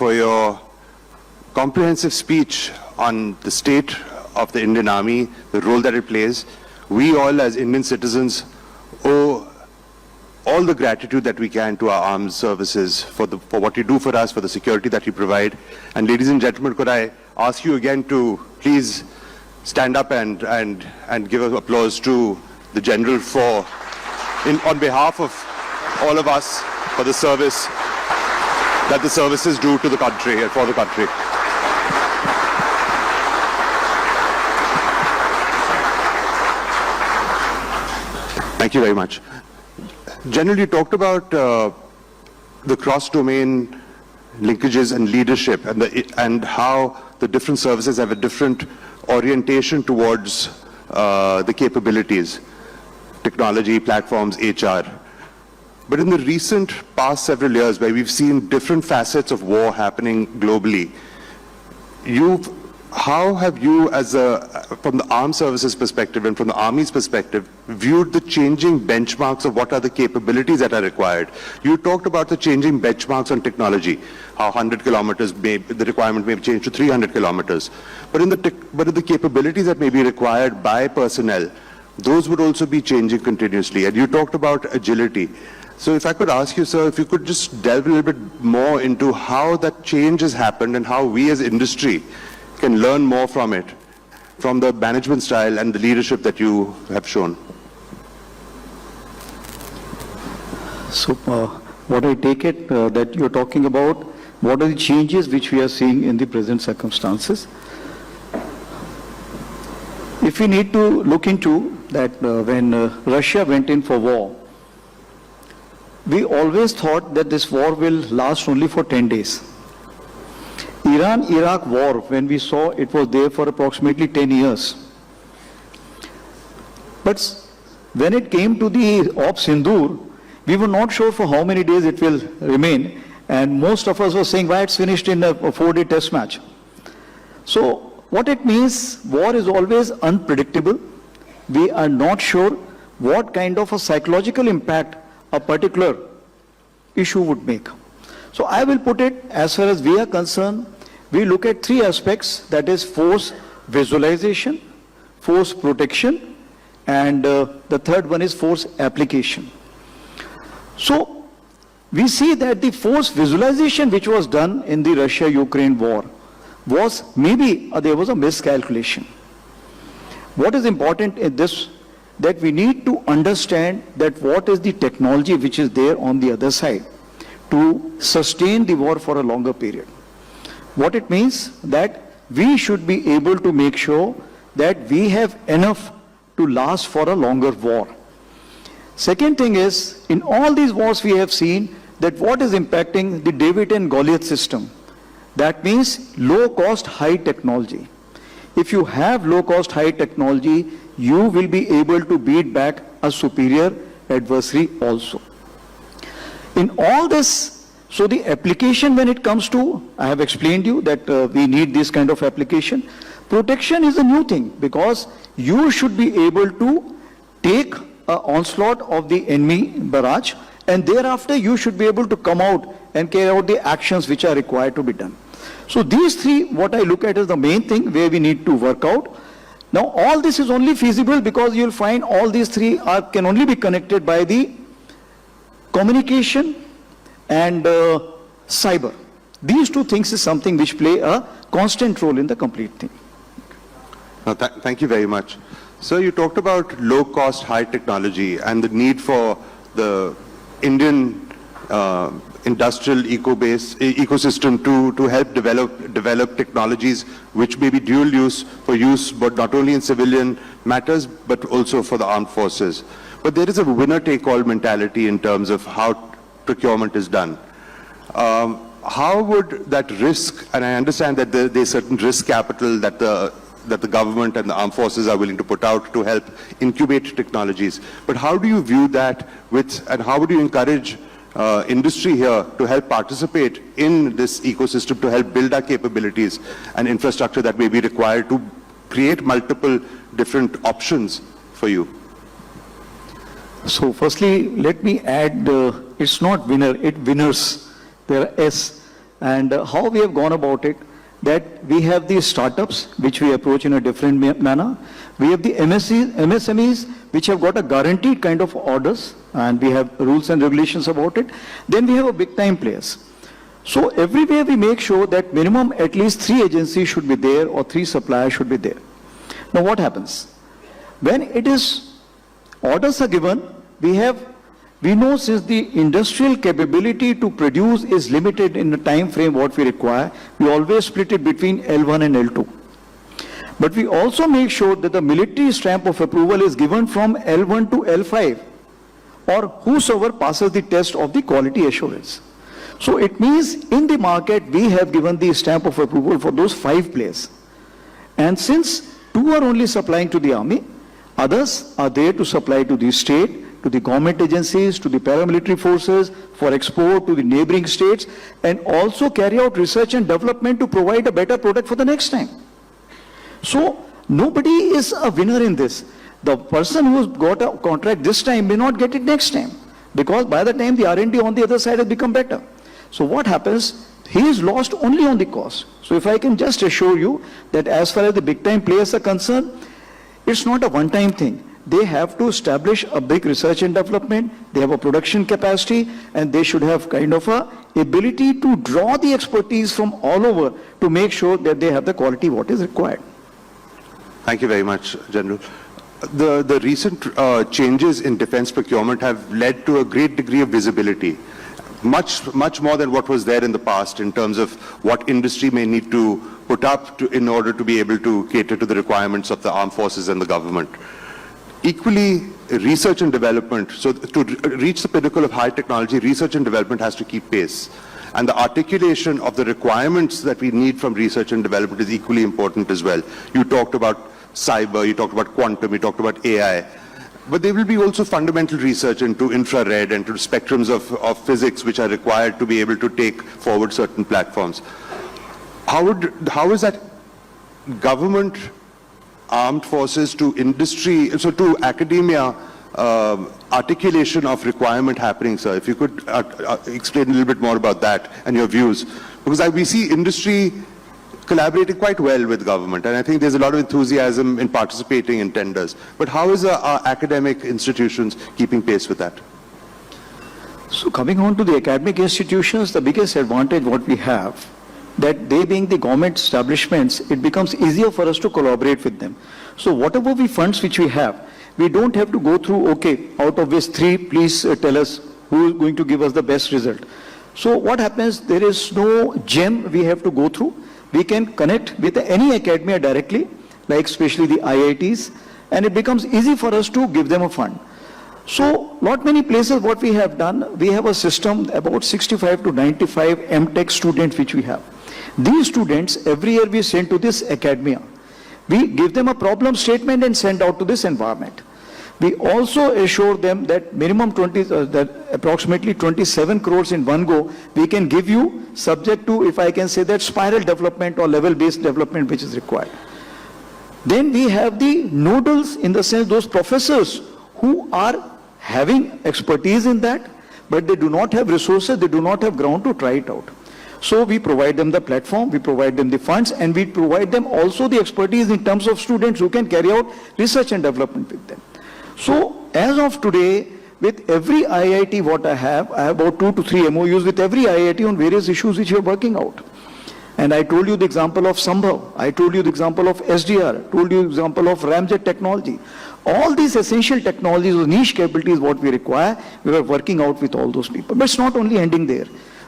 for your comprehensive speech on the state of the Indian Army, the role that it plays. We all as Indian citizens owe all the gratitude that we can to our armed services for what you do for us, for the security that you provide. And ladies and gentlemen, could I ask you again to please stand up and give an applause to the General on behalf of all of us for the service that the services do to the country and for the country. Thank you very much. General, you talked about the cross-domain linkages and leadership and how the different services have a different orientation towards the capabilities, technology, platforms, HR. But in the recent past several years, where we've seen different facets of war happening globally, how have you, from the armed services perspective and from the Army's perspective, viewed the changing benchmarks of what are the capabilities that are required? You talked about the changing benchmarks on technology, how 100 kilometers, the requirement may change to 300 kilometers. But in the capabilities that may be required by personnel, those would also be changing continuously. And you talked about agility. So if I could ask you, sir, if you could just delve a little bit more into how that change has happened and how we as industry can learn more from it, from the management style and the leadership that you have shown. So what I take it that you're talking about, what are the changes which we are seeing in the present circumstances? If we need to look into that when Russia went in for war, we always thought that this war will last only for 10 days. Iran-Iraq war, when we saw it was there for approximately 10 years. But when it came to the Op Sindoor, we were not sure for how many days it will remain. And most of us were saying, why it's finished in a 4-day test match. So what it means, war is always unpredictable. We are not sure what kind of a psychological impact a particular issue would make. So I will put it, as far as we are concerned, we look at 3 aspects, that is force visualization, force protection, and the third one is force application. So we see that the force visualization which was done in the Russia-Ukraine war was maybe there was a miscalculation. What is important in this, that we need to understand that what is the technology which is there on the other side to sustain the war for a longer period. What it means that we should be able to make sure that we have enough to last for a longer war. Second thing is, in all these wars we have seen that what is impacting the David and Goliath system. That means low cost, high technology. If you have low cost, high technology, you will be able to beat back a superior adversary also. In all this, so the application when it comes to, I have explained you that we need this kind of application. Protection is a new thing because you should be able to take an onslaught of the enemy barrage and thereafter you should be able to come out and carry out the actions which are required to be done. So these 3, what I look at is the main thing where we need to work out. Now all this is only feasible because you'll find all these 3 can only be connected by the communication and cyber. These 2 things is something which play a constant role in the complete thing. Thank you very much. So you talked about low cost, high technology and the need for the Indian industrial ecosystem to help develop technologies which may be dual use for use, but not only in civilian matters, but also for the armed forces. But there is a winner-take-all mentality in terms of how procurement is done. How would that risk, and I understand that there's certain risk capital that the government and the armed forces are willing to put out to help incubate technologies, but how do you view that and how would you encourage industry here to help participate in this ecosystem to help build our capabilities and infrastructure that may be required to create multiple different options for you? So firstly, let me add, it's not winner, it winners. There are S. And how we have gone about it, that we have these startups, which we approach in a different manner. We have the MSMEs, which have got a guaranteed kind of orders, and we have rules and regulations about it. Then we have a big time players. So everywhere we make sure that minimum at least 3 agencies should be there or 3 suppliers should be there. Now what happens? When it is, orders are given, we know since the industrial capability to produce is limited in the time frame what we require, we always split it between L1 and L2. But we also make sure that the military stamp of approval is given from L1 to L5, or whosoever passes the test of the quality assurance. So it means in the market we have given the stamp of approval for those 5 players. And since 2 are only supplying to the army, others are there to supply to the state, to the government agencies, to the paramilitary forces, for export to the neighboring states, and also carry out research and development to provide a better product for the next time. So nobody is a winner in this. The person who's got a contract this time may not get it next time, because by the time the R&D on the other side has become better. So what happens? He is lost only on the cost. So if I can just assure you that as far as the big time players are concerned, it's not a one-time thing. They have to establish a big research and development, they have a production capacity, and they should have kind of a ability to draw the expertise from all over to make sure that they have the quality what is required. Thank you very much, General. The recent changes in defense procurement have led to a great degree of visibility, much more than what was there in the past in terms of what industry may need to put up in order to be able to cater to the requirements of the armed forces and the government. Equally, research and development, so to reach the pinnacle of high technology, research and development has to keep pace. And the articulation of the requirements that we need from research and development is equally important as well. You talked about cyber, you talked about quantum, you talked about AI. But there will be also fundamental research into infrared and to spectrums of physics which are required to be able to take forward certain platforms. How is that government, armed forces to industry, so to academia, articulation of requirement happening, sir? If you could explain a little bit more about that and your views. Because we see industry collaborating quite well with government, and I think there's a lot of enthusiasm in participating in tenders. But how is our academic institutions keeping pace with that? So coming on to the academic institutions, the biggest advantage what we have, that they being the government establishments, it becomes easier for us to collaborate with them. So whatever the funds which we have, we don't have to go through, okay, out of this 3, please tell us who is going to give us the best result. So what happens, there is no gem we have to go through. We can connect with any academia directly, like especially the IITs, and it becomes easy for us to give them a fund. So not many places what we have done, we have a system about 65 to 95 MTech students which we have. These students, every year we send to this academia. We give them a problem statement and send out to this environment. We also assure them that minimum that approximately 27 crores in one go, we can give you subject to, if I can say that, spiral development or level-based development which is required. Then we have the nodals, in the sense those professors who are having expertise in that, but they do not have resources, they do not have ground to try it out. So we provide them the platform, we provide them the funds, and we provide them also the expertise in terms of students who can carry out research and development with them. So as of today, with every IIT what I have about 2 to 3 MOUs with every IIT on various issues which we are working out. And I told you the example of Sambhav, I told you the example of SDR, told you the example of Ramjet technology. All these essential technologies or niche capabilities what we require, we are working out with all those people. But it's not only ending there.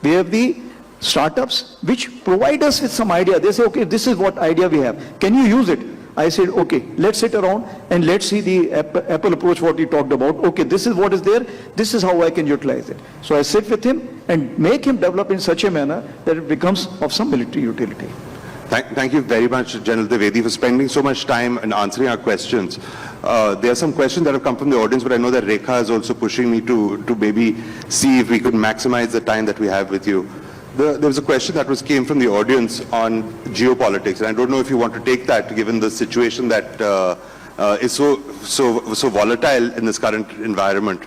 We have the startups which provide us with some idea. They say, okay, this is what idea we have. Can you use it? I said, okay, let's sit around and let's see the Apple approach what we talked about. Okay, this is what is there. This is how I can utilize it. So I sit with him and make him develop in such a manner that it becomes of some military utility. Thank you very much, General Dwivedi, for spending so much time and answering our questions. There are some questions that have come from the audience, but I know that Rekha is also pushing me to maybe see if we could maximize the time that we have with you. There was a question that came from the audience on geopolitics, and I don't know if you want to take that, given the situation that is so volatile in this current environment.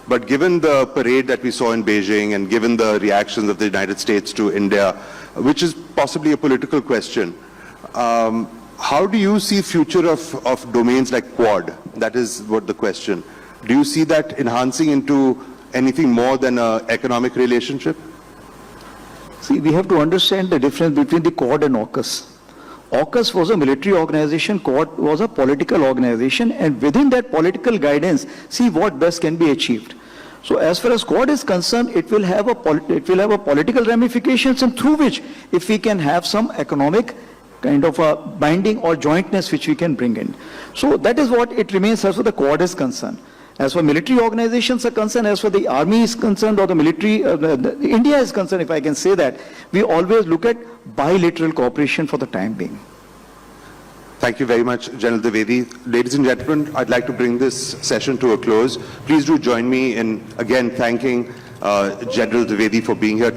But given the parade that we saw in Beijing, and given the reactions of the United States to India, which is possibly a political question. How do you see future of domains like Quad? That is what the question. Do you see that enhancing into anything more than an economic relationship? See, we have to understand the difference between the Quad and AUKUS. AUKUS was a military organization, Quad was a political organization, and within that political guidance, see what best can be achieved. So as far as Quad is concerned, it will have a political ramifications, and through which, if we can have some economic kind of a binding or jointness which we can bring in. So that is what it remains as far as the Quad is concerned. As far military organizations are concerned, as far the army is concerned, or the military, India is concerned, if I can say that, we always look at bilateral cooperation for the time being. Thank you very much, General Dwivedi. Ladies and gentlemen, I'd like to bring this session to a close. Please do join me in, again, thanking General Dwivedi for being here.